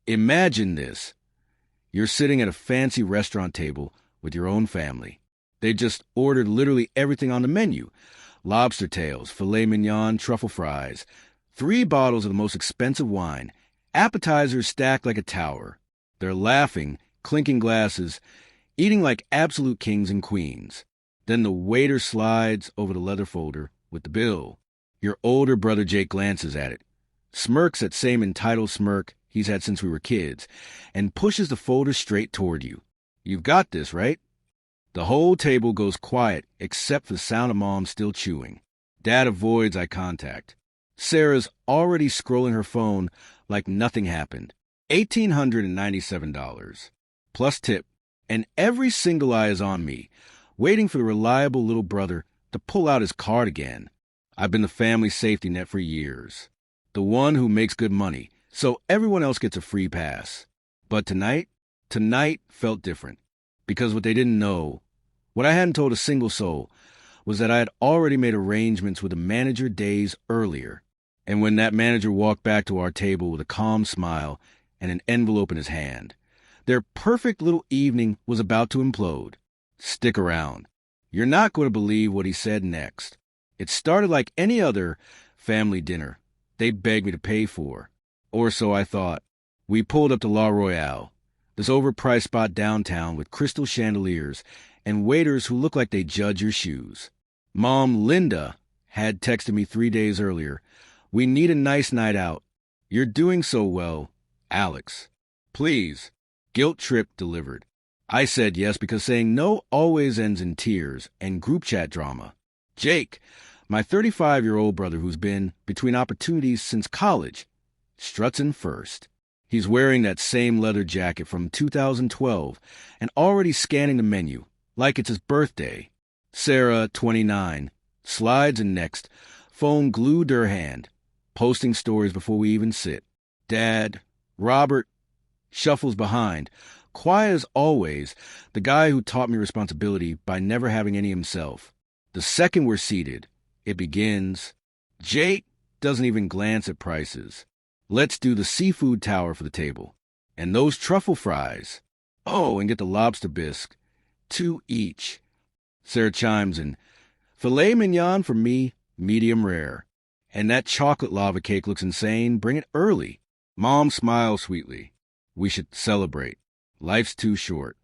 Imagine this. You're sitting at a fancy restaurant table with your own family. They just ordered literally everything on the menu. Lobster tails, filet mignon, truffle fries, 3 bottles of the most expensive wine, appetizers stacked like a tower. They're laughing, clinking glasses, eating like absolute kings and queens. Then the waiter slides over the leather folder with the bill. Your older brother Jake glances at it, smirks that same entitled smirk he's had since we were kids, and pushes the folder straight toward you. You've got this, right? The whole table goes quiet except for the sound of Mom still chewing. Dad avoids eye contact. Sarah's already scrolling her phone like nothing happened. $1,897, plus tip, and every single eye is on me, waiting for the reliable little brother to pull out his card again. I've been the family safety net for years, the one who makes good money, so everyone else gets a free pass. But tonight felt different, because what they didn't know, what I hadn't told a single soul, was that I had already made arrangements with a manager days earlier. And when that manager walked back to our table with a calm smile and an envelope in his hand, their perfect little evening was about to implode. Stick around. You're not going to believe what he said next. It started like any other family dinner they begged me to pay for. Or so I thought. We pulled up to La Royale, this overpriced spot downtown with crystal chandeliers and waiters who look like they judge your shoes. Mom, Linda, had texted me 3 days earlier. We need a nice night out. You're doing so well, Alex. Please. Guilt trip delivered. I said yes because saying no always ends in tears and group chat drama. Jake, my 35-year-old brother who's been between opportunities since college, struts in first. He's wearing that same leather jacket from 2012 and already scanning the menu like it's his birthday. Sarah, 29, slides in next, phone glued to her hand, posting stories before we even sit. Dad, Robert, shuffles behind, quiet as always, the guy who taught me responsibility by never having any himself. The second we're seated, it begins. Jake doesn't even glance at prices. Let's do the seafood tower for the table. And those truffle fries. Oh, and get the lobster bisque. 2 each. Sarah chimes in. Filet mignon for me, medium rare. And that chocolate lava cake looks insane. Bring it early. Mom smiles sweetly. We should celebrate. Life's too short.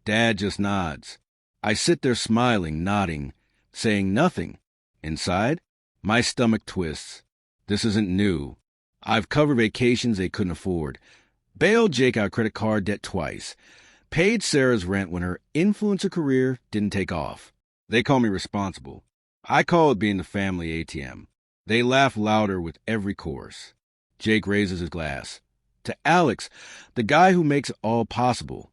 Dad just nods. I sit there smiling, nodding, saying nothing. Inside, my stomach twists. This isn't new. I've covered vacations they couldn't afford, bailed Jake out credit card debt twice, paid Sarah's rent when her influencer career didn't take off. They call me responsible. I call it being the family ATM. They laugh louder with every course. Jake raises his glass. To Alex, the guy who makes it all possible.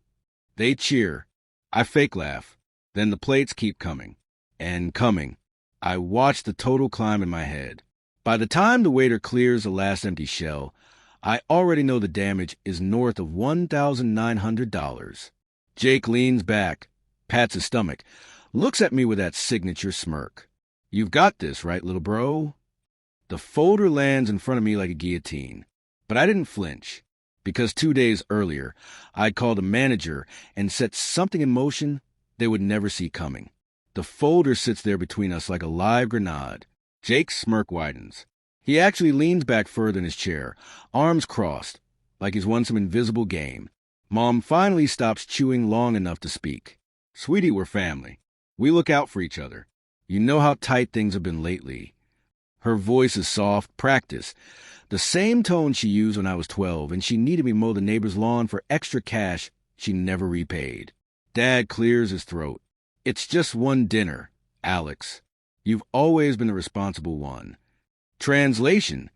They cheer. I fake laugh. Then the plates keep coming. And coming. I watch the total climb in my head. By the time the waiter clears the last empty shell, I already know the damage is north of $1,900. Jake leans back, pats his stomach, looks at me with that signature smirk. You've got this, right, little bro? The folder lands in front of me like a guillotine. But I didn't flinch, because 2 days earlier, I'd called a manager and set something in motion they would never see coming. The folder sits there between us like a live grenade. Jake's smirk widens. He actually leans back further in his chair, arms crossed, like he's won some invisible game. Mom finally stops chewing long enough to speak. Sweetie, we're family. We look out for each other. You know how tight things have been lately. Her voice is soft, practice. The same tone she used when I was 12, and she needed me mow the neighbor's lawn for extra cash she never repaid. Dad clears his throat. It's just one dinner, Alex. You've always been the responsible one. Translation,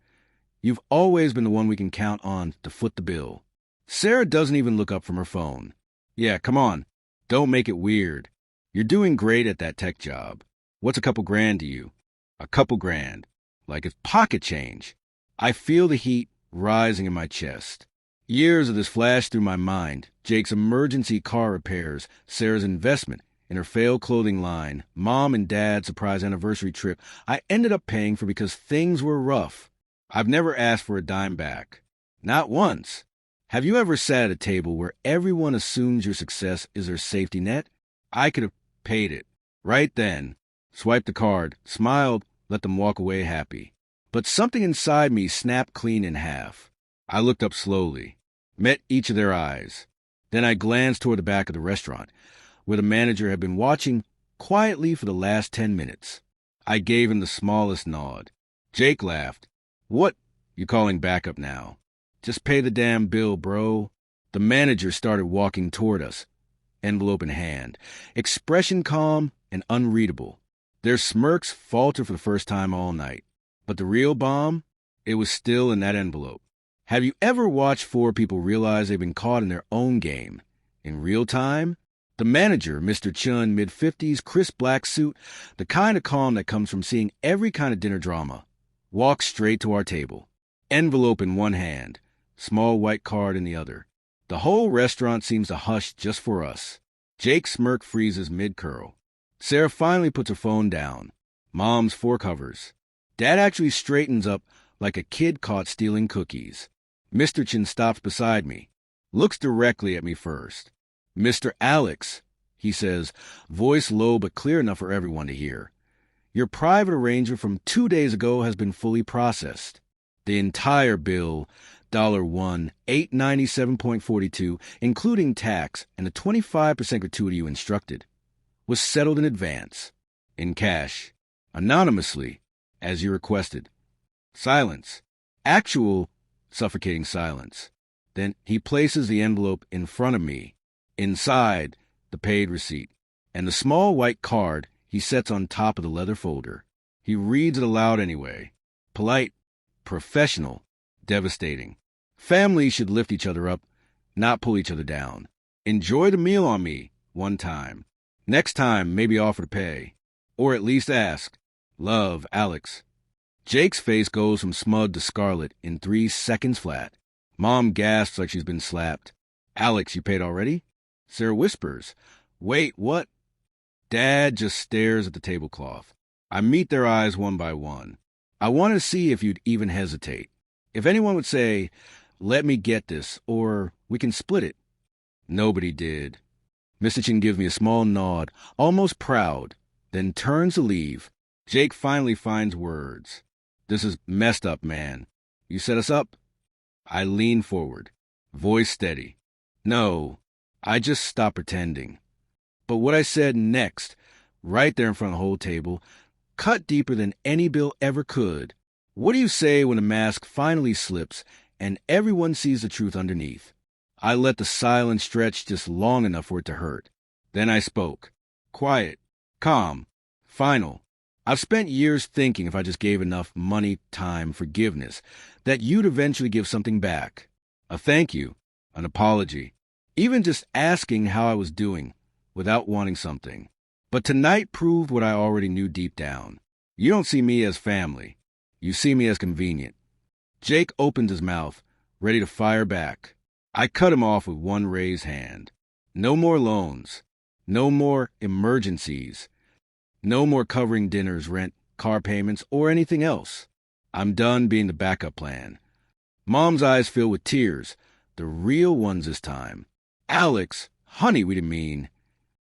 you've always been the one we can count on to foot the bill. Sarah doesn't even look up from her phone. Yeah, come on. Don't make it weird. You're doing great at that tech job. What's a couple grand to you? A couple grand. Like it's pocket change. I feel the heat rising in my chest. Years of this flash through my mind. Jake's emergency car repairs, Sarah's investment in her failed clothing line, Mom and Dad's surprise anniversary trip I ended up paying for because things were rough. I've never asked for a dime back. Not once. Have you ever sat at a table where everyone assumes your success is their safety net? I could have paid it right then, swiped the card, smiled, let them walk away happy. But something inside me snapped clean in half. I looked up slowly, met each of their eyes. Then I glanced toward the back of the restaurant, where the manager had been watching quietly for the last 10 minutes. I gave him the smallest nod. Jake laughed. What? You calling backup now? Just pay the damn bill, bro. The manager started walking toward us, envelope in hand, expression calm and unreadable. Their smirks faltered for the first time all night. But the real bomb? It was still in that envelope. Have you ever watched four people realize they've been caught in their own game? In real time? The manager, Mr. Chun, mid-50s, crisp black suit, the kind of calm that comes from seeing every kind of dinner drama, walked straight to our table. Envelope in one hand, small white card in the other. The whole restaurant seems to hush just for us. Jake's smirk freezes mid-curl. Sarah finally puts her phone down. Mom's forecovers. Dad actually straightens up like a kid caught stealing cookies. Mr. Chin stops beside me, looks directly at me first. Mr. Alex, he says, voice low but clear enough for everyone to hear. Your private arrangement from 2 days ago has been fully processed. The entire bill, $1, $897.42, including tax and the 25% gratuity you instructed, was settled in advance, in cash, anonymously, as you requested. Silence. Actual, suffocating silence. Then he places the envelope in front of me. Inside, the paid receipt, and the small white card he sets on top of the leather folder. He reads it aloud anyway. Polite, professional, devastating. Families should lift each other up, not pull each other down. Enjoy the meal on me, one time. Next time, maybe offer to pay. Or at least ask. Love, Alex. Jake's face goes from smug to scarlet in 3 seconds flat. Mom gasps like she's been slapped. Alex, you paid already? Sarah whispers. Wait, what? Dad just stares at the tablecloth. I meet their eyes one by one. I wanted to see if you'd even hesitate. If anyone would say, let me get this, or we can split it. Nobody did. Mr. Chin gives me a small nod, almost proud, then turns to leave. Jake finally finds words. This is messed up, man. You set us up? I lean forward, voice steady. No, I just stopped pretending. But what I said next, right there in front of the whole table, cut deeper than any bill ever could. What do you say when the mask finally slips and everyone sees the truth underneath? I let the silence stretch just long enough for it to hurt. Then I spoke. Quiet, calm, final. I've spent years thinking if I just gave enough money, time, forgiveness, that you'd eventually give something back. A thank you, an apology, even just asking how I was doing without wanting something. But tonight proved what I already knew deep down. You don't see me as family. You see me as convenient. Jake opened his mouth, ready to fire back. I cut him off with one raised hand. No more loans. No more emergencies. No more covering dinners, rent, car payments, or anything else. I'm done being the backup plan. Mom's eyes fill with tears, the real ones this time. Alex, honey, we didn't mean.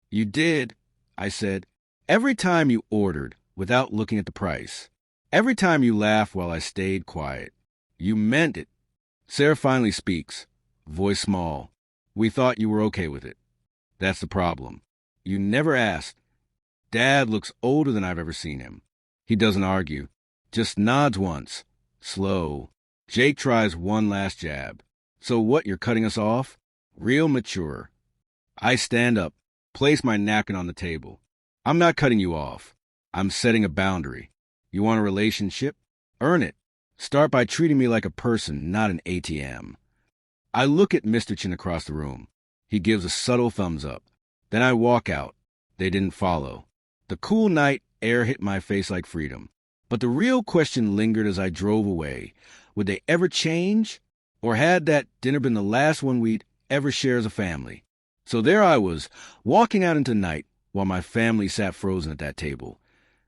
You did, I said. Every time you ordered, without looking at the price. Every time you laughed while I stayed quiet. You meant it. Sarah finally speaks, voice small. We thought you were okay with it. That's the problem. You never asked. Dad looks older than I've ever seen him. He doesn't argue, just nods once, slow. Jake tries one last jab. So what, you're cutting us off? Real mature. I stand up, place my napkin on the table. I'm not cutting you off. I'm setting a boundary. You want a relationship? Earn it. Start by treating me like a person, not an ATM. I look at Mr. Chin across the room. He gives a subtle thumbs up. Then I walk out. They didn't follow. The cool night air hit my face like freedom. But the real question lingered as I drove away. Would they ever change? Or had that dinner been the last one we'd ever share as a family? So there I was, walking out into night while my family sat frozen at that table,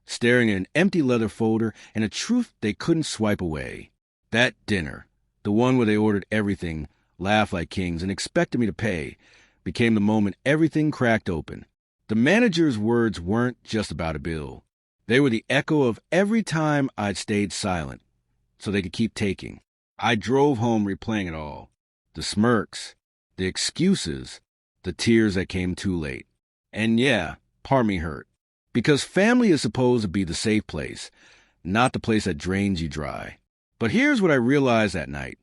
staring at an empty leather folder and a truth they couldn't swipe away. That dinner, the one where they ordered everything, laughed like kings, and expected me to pay became the moment everything cracked open. The manager's words weren't just about a bill. They were the echo of every time I'd stayed silent so they could keep taking. I drove home replaying it all. The smirks, the excuses, the tears that came too late. And yeah, part of me hurt. Because family is supposed to be the safe place, not the place that drains you dry. But here's what I realized that night.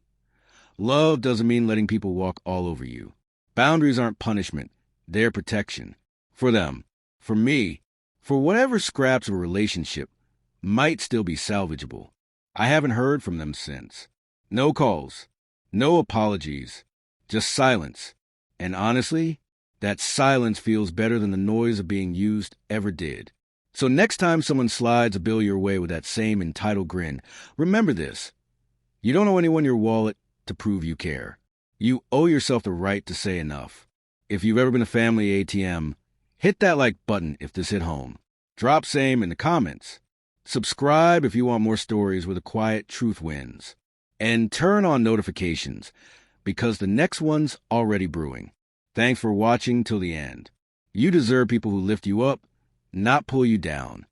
Love doesn't mean letting people walk all over you. Boundaries aren't punishment. They're protection. For them, for me, for whatever scraps of a relationship might still be salvageable. I haven't heard from them since. No calls, no apologies, just silence. And honestly, that silence feels better than the noise of being used ever did. So next time someone slides a bill your way with that same entitled grin, remember this. You don't owe anyone your wallet to prove you care. You owe yourself the right to say enough. If you've ever been a family ATM, hit that like button if this hit home. Drop same in the comments. Subscribe if you want more stories where the quiet truth wins. And turn on notifications because the next one's already brewing. Thanks for watching till the end. You deserve people who lift you up, not pull you down.